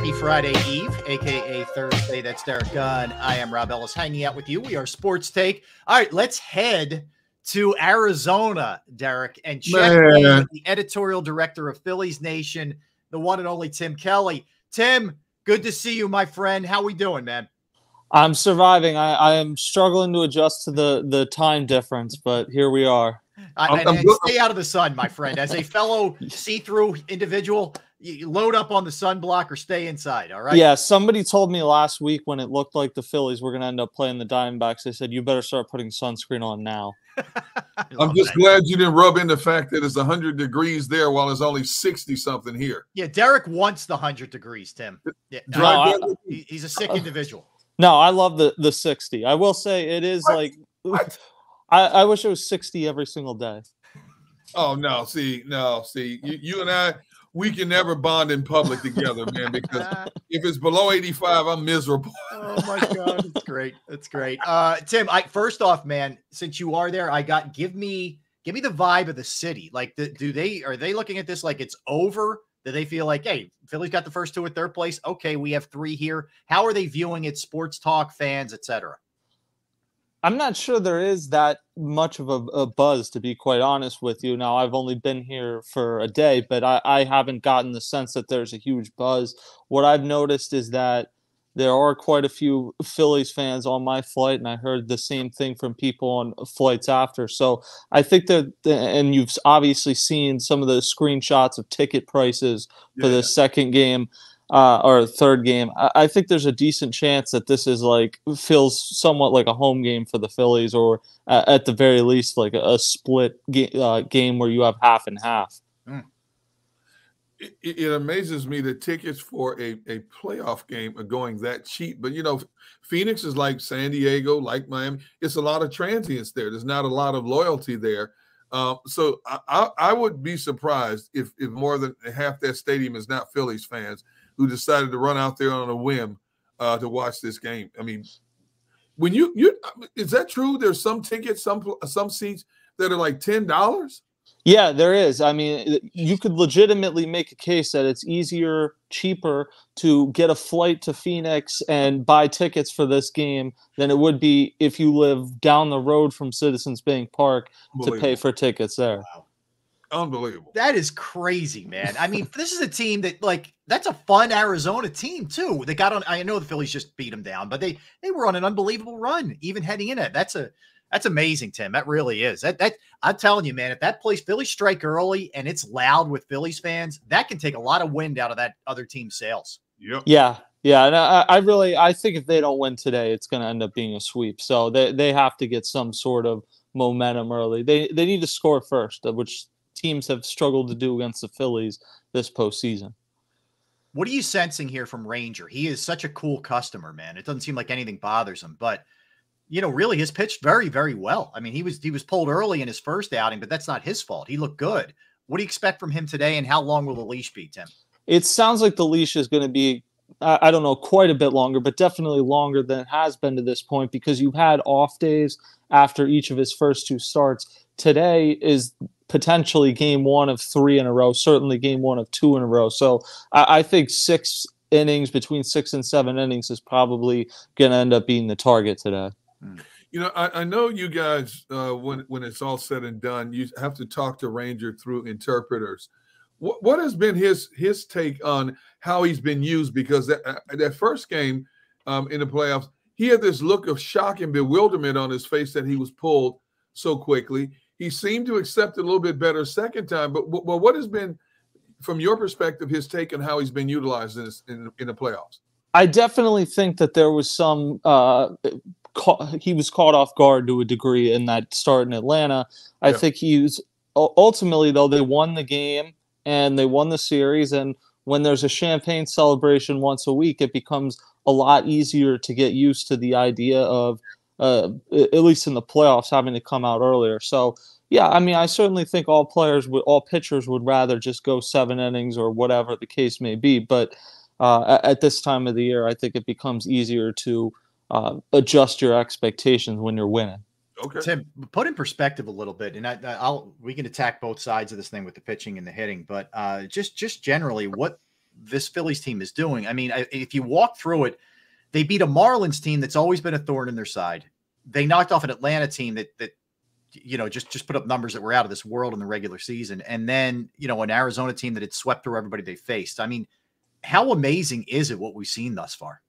Happy Friday Eve, a.k.a. Thursday. That's Derek Gunn. I am Rob Ellis hanging out with you. We are Sports Take. All right, let's head to Arizona, Derek, and check in with the editorial director of Phillies Nation, the one and only Tim Kelly. Tim, good to see you, my friend. How we doing, man? I'm surviving. I am struggling to adjust to the time difference, but here we are. And stay out of the sun, my friend. As a fellow see-through individual, you load up on the sunblock or stay inside, all right? Yeah, somebody told me last week when it looked like the Phillies were going to end up playing the Diamondbacks, they said, you better start putting sunscreen on now. I'm just glad you didn't rub in the fact that it's 100 degrees there while it's only 60-something here. Yeah, Derek wants the 100 degrees, Tim. Yeah, he's a sick individual. No, I love the 60. I will say it is I wish it was 60 every single day. Oh, no. See, you and I, we can never bond in public together, man, because if it's below 85, I'm miserable. Oh, my God. It's great. It's great. Tim, first off, man, since you are there, give me the vibe of the city. Like, are they looking at this like it's over? Do they feel like, hey, Philly's got the first two at their place? Okay, we have three here. How are they viewing it, sports talk, fans, etc.? I'm not sure there is that much of a buzz, to be quite honest with you. Now, I've only been here for a day, but I haven't gotten the sense that there's a huge buzz. What I've noticed is that there are quite a few Phillies fans on my flight, and I heard the same thing from people on flights after. So I think that, and you've obviously seen some of the screenshots of ticket prices for the second game. Or third game. I think there's a decent chance that this is feels somewhat like a home game for the Phillies, or at the very least like a split game where you have half and half. It amazes me that tickets for a playoff game are going that cheap. But, Phoenix is like San Diego, like Miami. It's a lot of transients there. There's not a lot of loyalty there. So I would be surprised if more than half that stadium is not Phillies fans who decided to run out there on a whim to watch this game. I mean, when is that true? There's some tickets, some seats that are like $10. Yeah, there is. I mean, you could legitimately make a case that it's cheaper to get a flight to Phoenix and buy tickets for this game than it would be if you live down the road from Citizens Bank Park to pay for tickets there. Wow. Unbelievable. That is crazy, man. I mean, this is a team that that's a fun Arizona team too. They got on. I know the Phillies just beat them down, but they were on an unbelievable run even heading in it. That's amazing, Tim. That really is. That I'm telling you, man. If that place Phillies strike early and it's loud with Phillies fans, that can take a lot of wind out of that other team's sails. Yep. Yeah. And I think if they don't win today, it's going to end up being a sweep. So they have to get some sort of momentum early. They need to score first, which teams have struggled to do against the Phillies this postseason. What are you sensing here from Ranger? He is such a cool customer, man. It doesn't seem like anything bothers him, but really has pitched very, very well. I mean, he was pulled early in his first outing, but that's not his fault. He looked good. What do you expect from him today, and how long will the leash be, Tim? It sounds like the leash is going to be, I don't know, quite a bit longer, but definitely longer than it has been to this point, because you've had off days after each of his first two starts. Today is potentially game one of 3 in a row, certainly game one of 2 in a row. So I think 6 innings, between 6 and 7 innings, is probably going to end up being the target today. I know you guys, when it's all said and done, you have to talk to Ranger through interpreters. What has been his take on how he's been used? Because that first game in the playoffs, he had this look of shock and bewilderment on his face that he was pulled so quickly. He seemed to accept it a little bit better second time. But what has been, from your perspective, his take on how he's been utilized in the playoffs? I definitely think that there was some he was caught off guard to a degree in that start in Atlanta. I think ultimately, though, they won the game and they won the series. And when there's a champagne celebration once a week, it becomes a lot easier to get used to the idea of, at least in the playoffs, having to come out earlier. So, yeah, I mean, I certainly think all pitchers would rather just go 7 innings or whatever the case may be. But at this time of the year, I think it becomes easier to adjust your expectations when you're winning. Okay. Tim, put in perspective a little bit, and we can attack both sides of this thing with the pitching and the hitting, but just generally, what this Phillies team is doing. I mean, if you walk through it, they beat a Marlins team that's always been a thorn in their side. They knocked off an Atlanta team that just put up numbers that were out of this world in the regular season. And then, an Arizona team that had swept through everybody they faced. I mean, how amazing is it what we've seen thus far?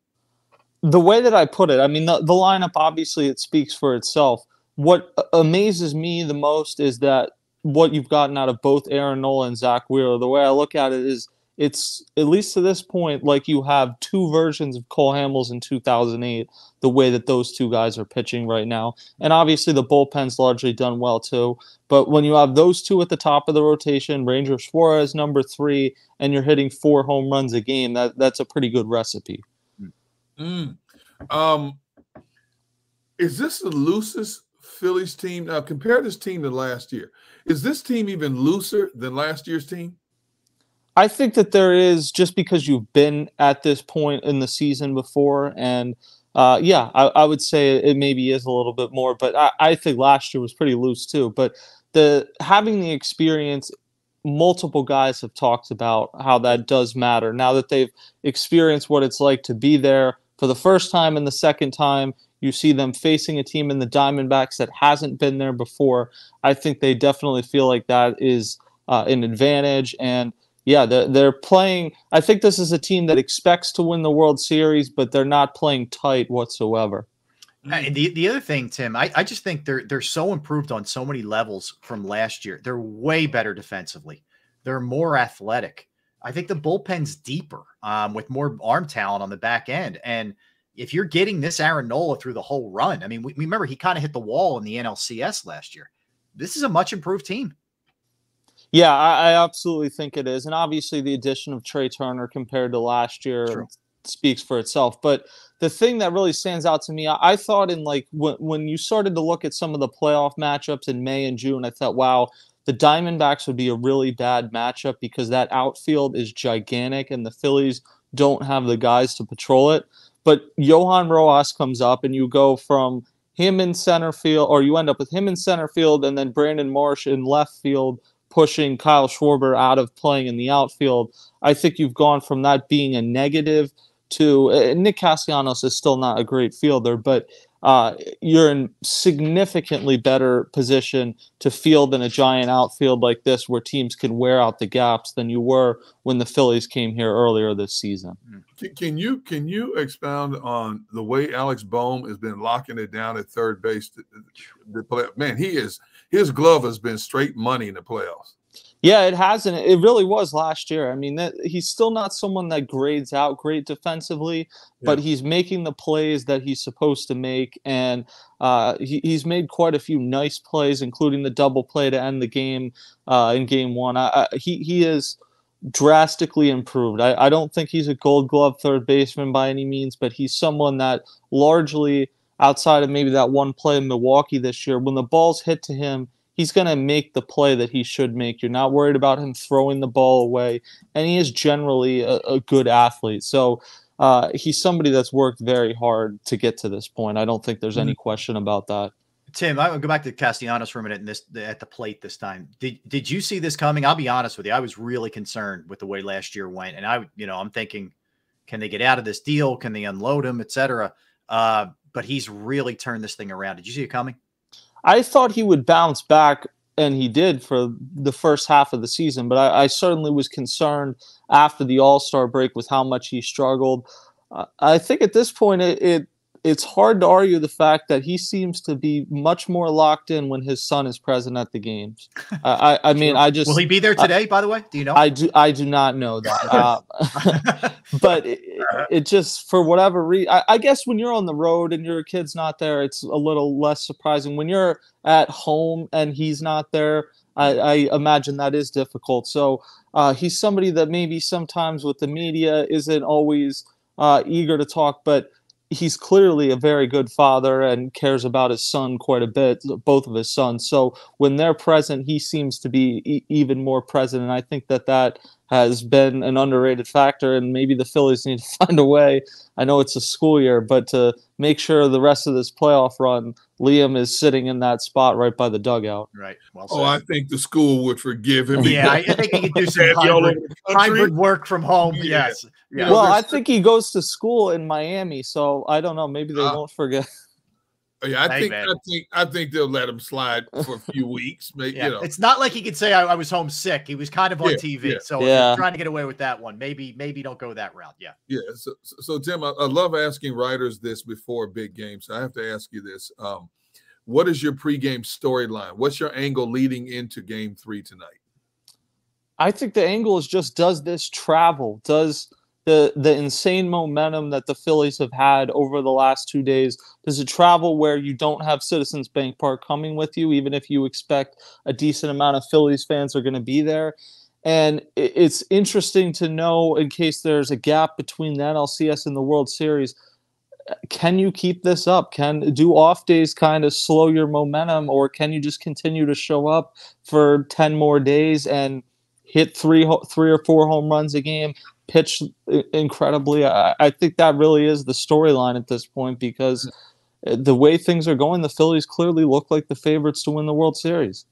The way that I put it, I mean, the lineup, obviously it speaks for itself. What amazes me the most is that what you've gotten out of both Aaron Nola and Zach Wheeler. The way I look at it is, it's, at least to this point, like you have two versions of Cole Hamels in 2008, the way that those two guys are pitching right now. And obviously the bullpen's largely done well too. But when you have those two at the top of the rotation, Ranger Suarez number 3, and you're hitting 4 home runs a game, that's a pretty good recipe. Is this the loosest Phillies team? Now compare this team to last year. Is this team even looser than last year's team? I think that there is, just because you've been at this point in the season before. And yeah, I would say it maybe is a little bit more, but I think last year was pretty loose too. But having the experience, multiple guys have talked about how that does matter. Now that they've experienced what it's like to be there for the first time and the second time, you see them facing a team in the Diamondbacks that hasn't been there before. I think they definitely feel like that is an advantage. And yeah, they're playing. I think this is a team that expects to win the World Series, but they're not playing tight whatsoever. The other thing, Tim, I just think they're so improved on so many levels from last year. They're way better defensively. They're more athletic. I think the bullpen's deeper with more arm talent on the back end. And if you're getting this Aaron Nola through the whole run, I mean, we remember he kind of hit the wall in the NLCS last year. This is a much improved team. Yeah, I absolutely think it is. And obviously the addition of Trey Turner compared to last year speaks for itself. But the thing that really stands out to me, I thought in like when you started to look at some of the playoff matchups in May and June, I thought, wow, the Diamondbacks would be a really bad matchup because that outfield is gigantic and the Phillies don't have the guys to patrol it. But Johan Rojas comes up and you go from him in center field, or you end up with him in center field and then Brandon Marsh in left field, pushing Kyle Schwarber out of playing in the outfield. I think you've gone from that being a negative to Nick Castellanos is still not a great fielder, but you're in significantly better position to field in a giant outfield like this where teams can wear out the gaps than you were when the Phillies came here earlier this season. Can you expound on the way Alex Bohm has been locking it down at third base? Man, his glove has been straight money in the playoffs. Yeah, it hasn't. It really was last year. I mean, he's still not someone that grades out great defensively, but he's making the plays that he's supposed to make, and he's made quite a few nice plays, including the double play to end the game in Game 1. He is drastically improved. I don't think he's a Gold Glove third baseman by any means, but he's someone that largely, outside of maybe that one play in Milwaukee this year, when the ball's hit to him, he's going to make the play that he should make. You're not worried about him throwing the ball away, and he is generally a good athlete. So he's somebody that's worked very hard to get to this point. I don't think there's any question about that. Tim, I will go back to Castellanos for a minute at the plate this time. Did you see this coming? I'll be honest with you. I was really concerned with the way last year went, and I'm thinking, can they get out of this deal? Can they unload him, et cetera? But he's really turned this thing around. Did you see it coming? I thought he would bounce back, and he did for the first half of the season, but I certainly was concerned after the All-Star break with how much he struggled. I think at this point it's hard to argue the fact that he seems to be much more locked in when his son is present at the games. I mean, will he be there today, by the way? Do you know? I do not know that. But it just, for whatever reason, I guess when you're on the road and your kid's not there, it's a little less surprising. When you're at home and he's not there, I imagine that is difficult. So he's somebody that maybe sometimes with the media isn't always eager to talk, but he's clearly a very good father and cares about his son quite a bit, both of his sons. So when they're present, he seems to be even more present. And I think that has been an underrated factor, and maybe the Phillies need to find a way. I know it's a school year, but to make sure the rest of this playoff run, Liam is sitting in that spot right by the dugout. Right. Well said. Oh, I think the school would forgive him. Yeah, I think he could do some hybrid work from home. Yeah. Yes. Yeah. Well, I think he goes to school in Miami, so I don't know. Maybe they won't forget. Yeah, I think they'll let him slide for a few weeks. Maybe, yeah. It's not like he could say I was homesick. He was kind of on TV, so if you're trying to get away with that one, maybe don't go that route. Yeah. Yeah. So Tim, I love asking writers this before big games. So I have to ask you this: what is your pregame storyline? What's your angle leading into Game 3 tonight? I think the angle is just, does this travel? Does the insane momentum that the Phillies have had over the last 2 days, does it travel where you don't have Citizens Bank Park coming with you, even if you expect a decent amount of Phillies fans are going to be there? And it's interesting to know, in case there's a gap between the NLCS and the World Series, can you keep this up? Do off days kind of slow your momentum, or can you just continue to show up for 10 more days and hit three or four home runs a game, pitch incredibly? I think that really is the storyline at this point, because the way things are going, the Phillies clearly look like the favorites to win the World Series.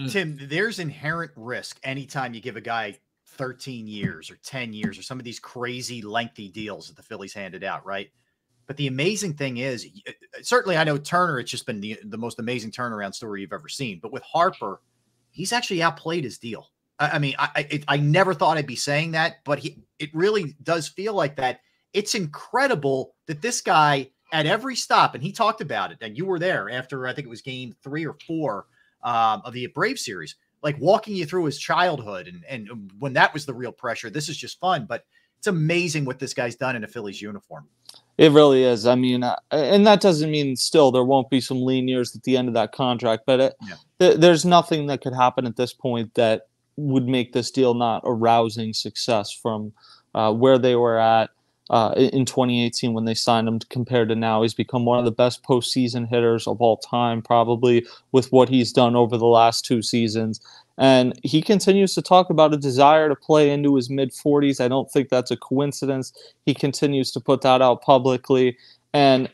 Tim, there's inherent risk anytime you give a guy 13 years or 10 years or some of these crazy lengthy deals that the Phillies handed out, right? But the amazing thing is, certainly I know Turner, it's just been the most amazing turnaround story you've ever seen. But with Harper, he's actually outplayed his deal. I mean, I never thought I'd be saying that, but it really does feel like that. It's incredible that this guy at every stop, and he talked about it, and you were there after, I think it was Game 3 or 4 of the Brave series, like walking you through his childhood and when that was the real pressure. This is just fun, but it's amazing what this guy's done in a Phillies uniform. It really is. I mean, and that doesn't mean still there won't be some lean years at the end of that contract, but there's nothing that could happen at this point that would make this deal not a rousing success from where they were at in 2018 when they signed him compared to now. He's become one of the best postseason hitters of all time, probably, with what he's done over the last 2 seasons. And he continues to talk about a desire to play into his mid-40s. I don't think that's a coincidence. He continues to put that out publicly. And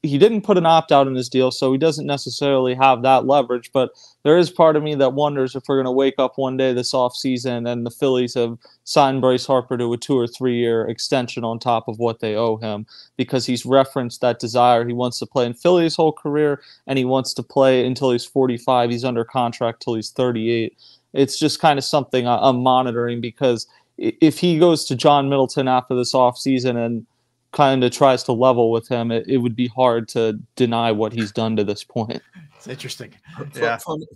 he didn't put an opt-out in his deal, so he doesn't necessarily have that leverage. But there is part of me that wonders if we're going to wake up one day this offseason and the Phillies have signed Bryce Harper to a 2 or 3 year extension on top of what they owe him, because he's referenced that desire. He wants to play in Philly his whole career, and he wants to play until he's 45. He's under contract till he's 38. It's just kind of something I'm monitoring, because if he goes to John Middleton after this offseason and kind of tries to level with him, it would be hard to deny what he's done to this point. It's interesting.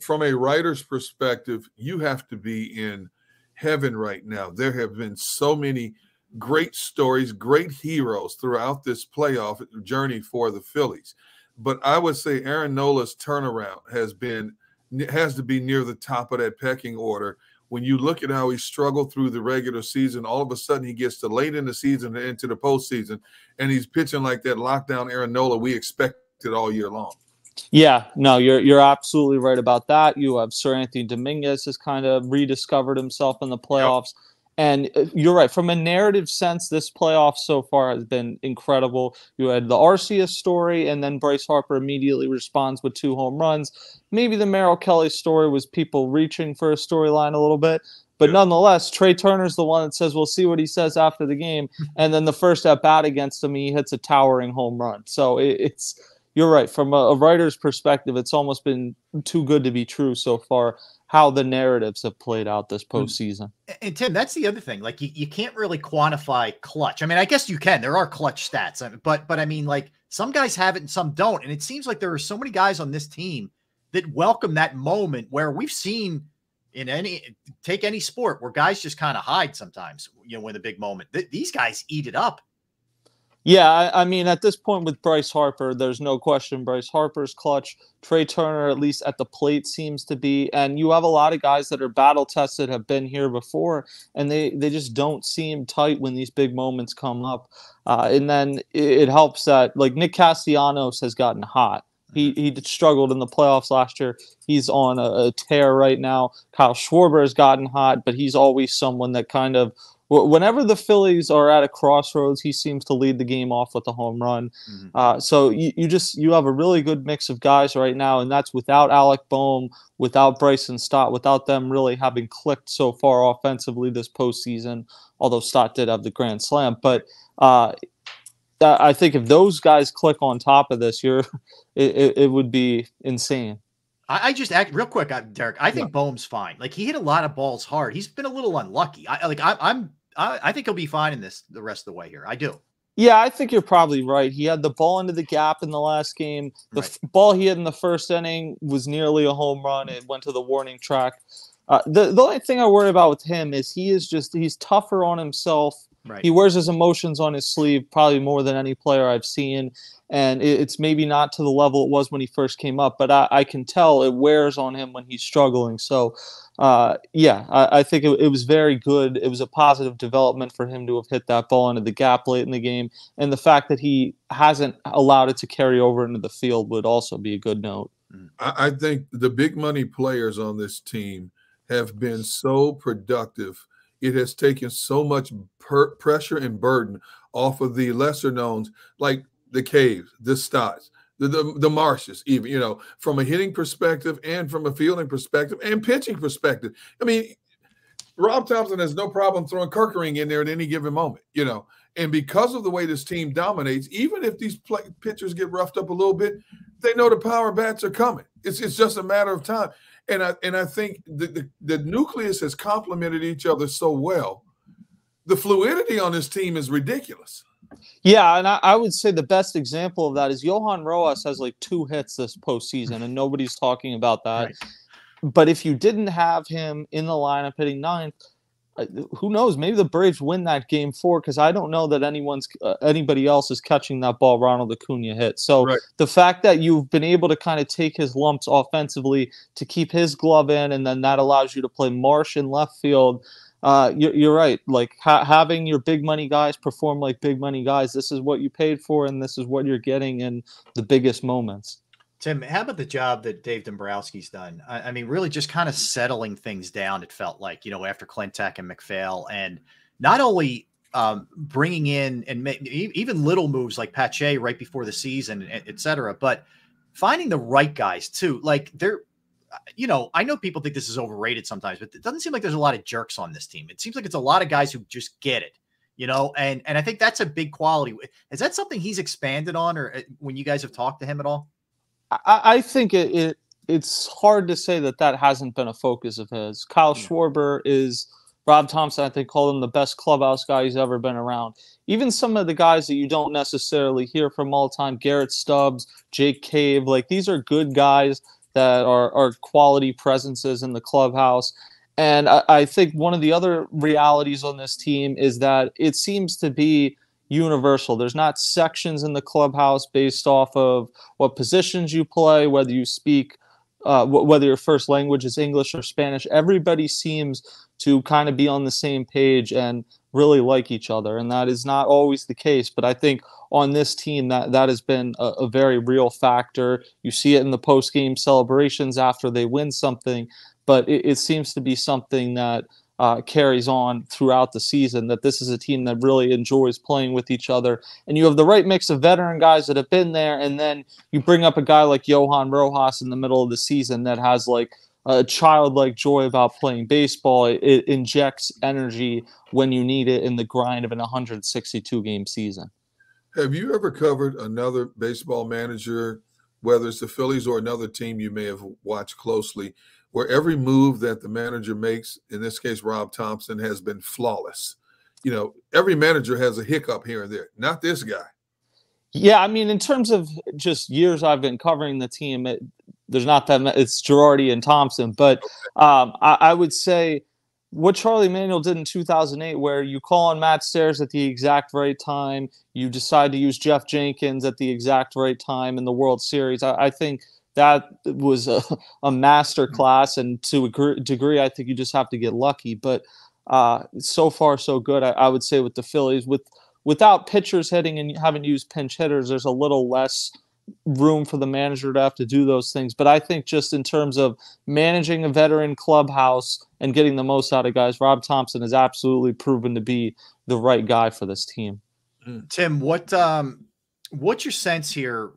From a writer's perspective, you have to be in heaven right now. There have been so many great stories, great heroes throughout this playoff journey for the Phillies. But I would say Aaron Nola's turnaround has to be near the top of that pecking order. When you look at how he struggled through the regular season, all of a sudden he gets to late in the season and into the postseason, and he's pitching like that lockdown Aaron Nola we expected all year long. Yeah, no, you're absolutely right about that. You have Sir Anthony Dominguez has kind of rediscovered himself in the playoffs. Yep. And you're right. From a narrative sense, this playoff so far has been incredible. You had the Arceus story, and then Bryce Harper immediately responds with 2 home runs. Maybe the Merrill Kelly story was people reaching for a storyline a little bit. But nonetheless, Trey Turner's the one that says, we'll see what he says after the game. And then the first at-bat against him, he hits a towering home run. So it's you're right. From a writer's perspective, it's almost been too good to be true so far, how the narratives have played out this postseason. And Tim, that's the other thing. Like you can't really quantify clutch. I mean, I guess you can. There are clutch stats, but I mean, like some guys have it and some don't. And it seems like there are so many guys on this team that welcome that moment where we've seen in take any sport where guys just kind of hide sometimes, when the big moment. These guys eat it up. Yeah, I mean, at this point with Bryce Harper, there's no question Bryce Harper's clutch. Trey Turner, at least at the plate, seems to be. And you have a lot of guys that are battle-tested, have been here before, and they just don't seem tight when these big moments come up. And then it helps that, like, Nick Castellanos has gotten hot. He struggled in the playoffs last year. He's on a tear right now. Kyle Schwarber has gotten hot, but he's always someone that kind of, whenever the Phillies are at a crossroads, he seems to lead the game off with a home run. So you have a really good mix of guys right now, and that's without Alec Boehm, without Bryce and Stott, without them really having clicked so far offensively this postseason, although Stott did have the grand slam. But I think if those guys click on top of this, it would be insane. I just act real quick, Derek. I think Boehm's fine. Like, he hit a lot of balls hard. He's been a little unlucky. I think he'll be fine in this the rest of the way here. I do. Yeah, I think you're probably right. He had the ball into the gap in the last game. The ball he hit in the first inning was nearly a home run. It went to the warning track. The only thing I worry about with him is he's tougher on himself. Right. He wears his emotions on his sleeve probably more than any player I've seen. And it's maybe not to the level it was when he first came up, but I can tell it wears on him when he's struggling. So, I think it was very good. It was a positive development for him to have hit that ball into the gap late in the game. And the fact that he hasn't allowed it to carry over into the field would also be a good note. I think the big money players on this team have been so productive. It has taken so much pressure and burden off of the lesser knowns, like the Caves, the Stotts, the Marshes, even, from a hitting perspective and from a fielding perspective and pitching perspective. I mean, Rob Thompson has no problem throwing Kirkering in there at any given moment, And because of the way this team dominates, even if these pitchers get roughed up a little bit, they know the power bats are coming. It's just a matter of time. And I think the nucleus has complemented each other so well. The fluidity on this team is ridiculous. Yeah, and I would say the best example of that is Johan Rojas has like 2 hits this postseason, and nobody's talking about that. Right. But if you didn't have him in the lineup hitting 9th, who knows? Maybe the Braves win that game 4, because I don't know that anybody else is catching that ball Ronald Acuna hit. So the fact that you've been able to kind of take his lumps offensively to keep his glove in, and then that allows you to play Marsh in left field. You're right. Like having your big money guys perform like big money guys. This is what you paid for, and this is what you're getting in the biggest moments. Tim, how about the job that Dave Dombrowski's done? I mean, really just kind of settling things down, it felt like, after Klentak and McPhail, and not only bringing in and even little moves like Pache right before the season, et cetera, but finding the right guys too. Like I know people think this is overrated sometimes, but it doesn't seem like there's a lot of jerks on this team. It seems like it's a lot of guys who just get it, and I think that's a big quality. Is that something he's expanded on, or when you guys have talked to him at all? I think it's hard to say that hasn't been a focus of his. Kyle Schwarber is, Rob Thompson, I think, called him the best clubhouse guy he's ever been around. Even some of the guys that you don't necessarily hear from all the time, Garrett Stubbs, Jake Cave, like these are good guys that are quality presences in the clubhouse. And I think one of the other realities on this team is that it seems to be universal. There's not sections in the clubhouse based off of what positions you play, whether you speak, whether your first language is English or Spanish. Everybody seems to kind of be on the same page and really like each other, and that is not always the case. But I think on this team that has been a very real factor. You see it in the post-game celebrations after they win something, but it seems to be something that carries on throughout the season, that this is a team that really enjoys playing with each other. And you have the right mix of veteran guys that have been there, and then you bring up a guy like Johan Rojas in the middle of the season that has like a childlike joy about playing baseball. It injects energy when you need it in the grind of an 162-game season. Have you ever covered another baseball manager, whether it's the Phillies or another team you may have watched closely, where every move that the manager makes, in this case Rob Thompson, has been flawless? Every manager has a hiccup here and there. Not this guy. Yeah, I mean, in terms of just years I've been covering the team, there's not that much. It's Girardi and Thompson. But I would say what Charlie Manuel did in 2008, where you call on Matt Stairs at the exact right time, you decide to use Jeff Jenkins at the exact right time in the World Series. I think that was a master class, and to a degree, I think you just have to get lucky. But so far, so good. I would say with the Phillies, without pitchers hitting and haven't used pinch hitters, there's a little less room for the manager to have to do those things. But I think just in terms of managing a veteran clubhouse and getting the most out of guys, Rob Thompson has absolutely proven to be the right guy for this team. Tim, what's your sense here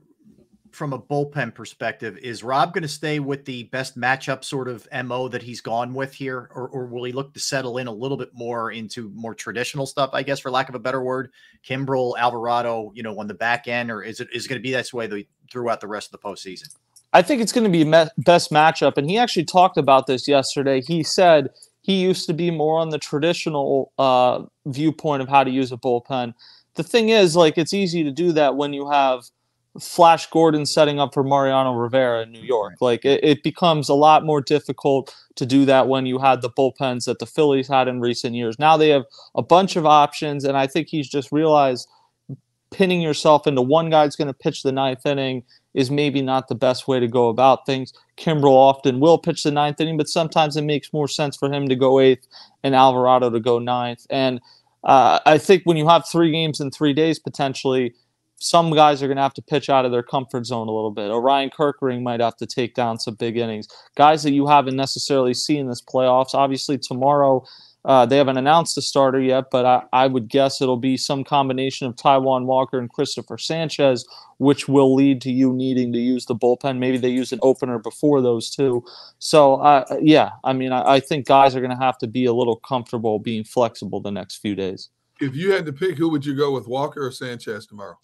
from a bullpen perspective? Is Rob going to stay with the best matchup sort of MO that he's gone with here, or will he look to settle in a little bit more into more traditional stuff, I guess, for lack of a better word, Kimbrel, Alvarado, on the back end, or is it going to be that way throughout the rest of the postseason? I think it's going to be best matchup, and he actually talked about this yesterday. He said he used to be more on the traditional viewpoint of how to use a bullpen. The thing is, it's easy to do that when you have Flash Gordon setting up for Mariano Rivera in New York. It becomes a lot more difficult to do that when you had the bullpens that the Phillies had in recent years. Now they have a bunch of options, and I think he's just realized pinning yourself into one guy's going to pitch the ninth inning is maybe not the best way to go about things. Kimbrel often will pitch the ninth inning, but sometimes it makes more sense for him to go eighth and Alvarado to go ninth. And I think when you have 3 games in 3 days potentially, some guys are going to have to pitch out of their comfort zone a little bit. Orion Kerkering might have to take down some big innings. Guys that you haven't necessarily seen this playoffs. Obviously, tomorrow they haven't announced a starter yet, but I would guess it'll be some combination of Taijuan Walker and Christopher Sanchez, which will lead to you needing to use the bullpen. Maybe they use an opener before those two. So, I think guys are going to have to be a little comfortable being flexible the next few days. If you had to pick, who would you go with, Walker or Sanchez tomorrow?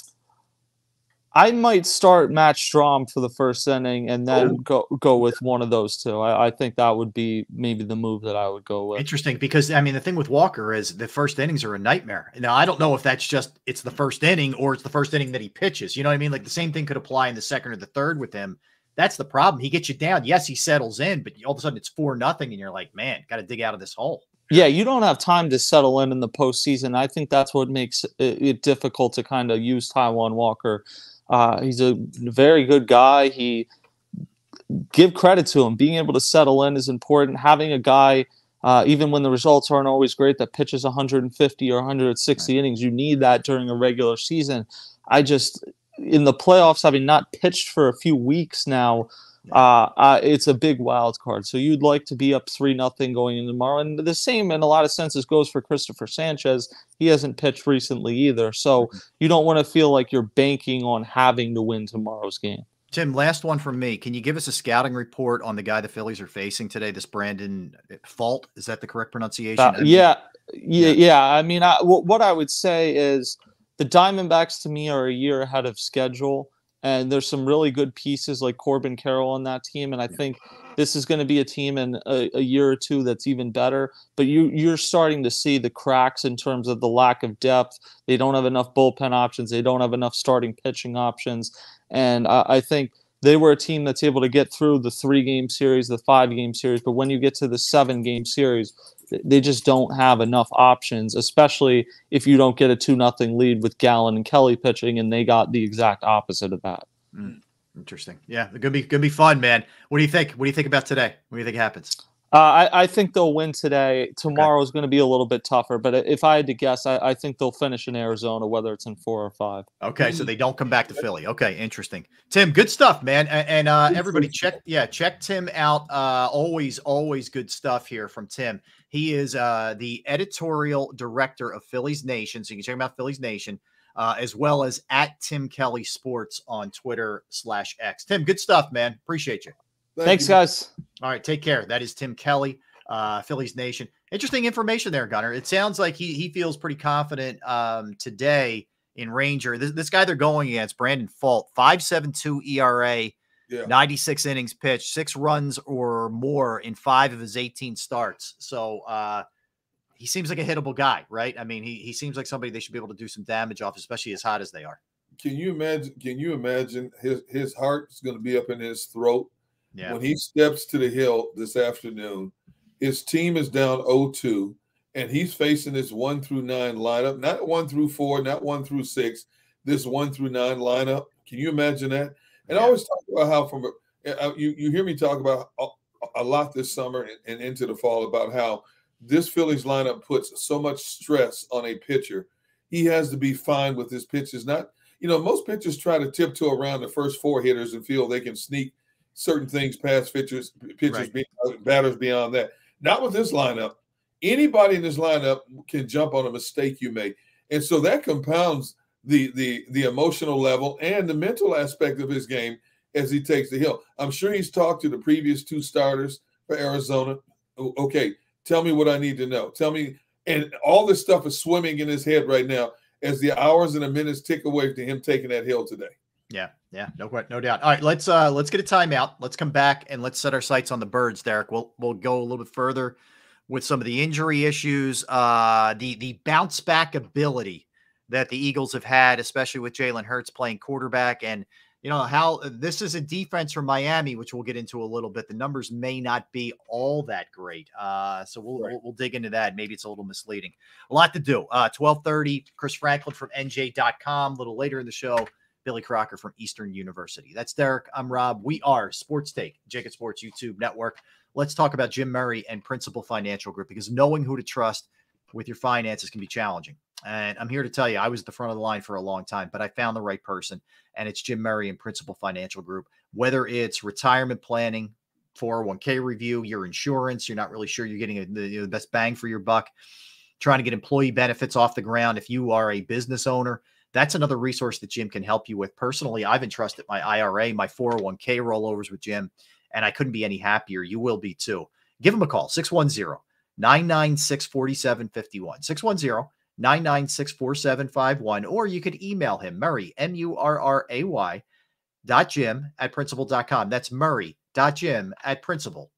I might start Matt Strahm for the first inning and then go with one of those two. I think that would be maybe the move that I would go with. Interesting, because the thing with Walker is the first innings are a nightmare. Now, I don't know if that's just it's the first inning or it's the first inning that he pitches. You know what I mean? The same thing could apply in the second or the third with him. That's the problem. He gets you down. Yes, he settles in, but all of a sudden it's 4-0, and you're like, man, got to dig out of this hole. Yeah, you don't have time to settle in the postseason. I think that's what makes it difficult to kind of use Taijuan Walker. He's a very good guy. Give credit to him. Being able to settle in is important. Having a guy, even when the results aren't always great, that pitches 150 or 160 innings, you need that during a regular season. In the playoffs, having not pitched for a few weeks now, it's a big wild card. So you'd like to be up 3-0 going into tomorrow. And the same, in a lot of senses, goes for Christopher Sanchez. He hasn't pitched recently either. So you don't want to feel like you're banking on having to win tomorrow's game. Tim, last one from me. Can you give us a scouting report on the guy the Phillies are facing today, this Brandon Fault? Is that the correct pronunciation? Yeah. What I would say is the Diamondbacks, to me, are a year ahead of schedule. And there's some really good pieces like Corbin Carroll on that team. And I think this is going to be a team in a year or two that's even better. But you're starting to see the cracks in terms of the lack of depth. They don't have enough bullpen options. They don't have enough starting pitching options. And I think they were a team that's able to get through the 3-game series, the 5-game series. But when you get to the 7-game series, they just don't have enough options, especially if you don't get a 2-0 lead with Gallen and Kelly pitching, and they got the exact opposite of that. Interesting. Yeah, it's gonna be fun, man. What do you think? What do you think about today? What do you think happens? I think they'll win today. Tomorrow is going to be a little bit tougher, but if I had to guess, I think they'll finish in Arizona, whether it's in 4 or 5. Okay, so they don't come back to Philly. Okay, interesting. Tim, good stuff, man. And everybody check Tim out. Always good stuff here from Tim. He is the editorial director of Phillies Nation, so you can check him out, Phillies Nation, as well as at Tim Kelly Sports on Twitter/X. Tim, good stuff, man. Appreciate you. Thanks, guys. All right, take care. That is Tim Kelly, Phillies Nation. Interesting information there, Gunner. It sounds like he feels pretty confident today in Ranger. This guy they're going against, Brandon Fault, 5.72 ERA, 96 innings pitched, 6 runs or more in 5 of his 18 starts. So he seems like a hittable guy, right? He seems like somebody they should be able to do some damage off, especially as hot as they are. Can you imagine his heart is going to be up in his throat? Yeah. When he steps to the hill this afternoon, his team is down 0-2, and he's facing this 1 through 9 lineup, not 1 through 4, not 1 through 6, this 1 through 9 lineup. Can you imagine that? And I always talk about how you hear me talk about a lot this summer and into the fall about how this Phillies lineup puts so much stress on a pitcher. He has to be fine with his pitches. Most pitchers try to tiptoe around the first 4 hitters and feel they can sneak certain things past pitchers Right. batters beyond that. Not with this lineup. Anybody in this lineup can jump on a mistake you make. And so that compounds the emotional level and the mental aspect of his game as he takes the hill. I'm sure he's talked to the previous 2 starters for Arizona. Okay, tell me what I need to know. Tell me. And all this stuff is swimming in his head right now as the hours and the minutes tick away to him taking that hill today. Yeah, no doubt. All right, let's get a timeout. Let's come back and let's set our sights on the Birds, Derek. We'll go a little bit further with some of the injury issues, the bounce back ability that the Eagles have had, especially with Jalen Hurts playing quarterback, and how this is a defense from Miami, which we'll get into a little bit. The numbers may not be all that great, so we'll dig into that. Maybe it's a little misleading. A lot to do. 12:30. Chris Franklin from NJ.com. A little later in the show, Billy Crocker from Eastern University. That's Derek. I'm Rob. We are Sports Take, JAKIB Sports YouTube Network. Let's talk about Jim Murray and Principal Financial Group, because knowing who to trust with your finances can be challenging. And I'm here to tell you, I was at the front of the line for a long time, but I found the right person, and it's Jim Murray and Principal Financial Group. Whether it's retirement planning, 401k review, your insurance, you're not really sure you're getting the best bang for your buck, trying to get employee benefits off the ground. If you are a business owner, that's another resource that Jim can help you with. Personally, I've entrusted my IRA, my 401k rollovers with Jim, and I couldn't be any happier. You will be too. Give him a call, 610-996-4751, 610-996-4751, or you could email him, Murray, MURRAY, .Jim@principal.com. That's Murray.Jim@principal.com.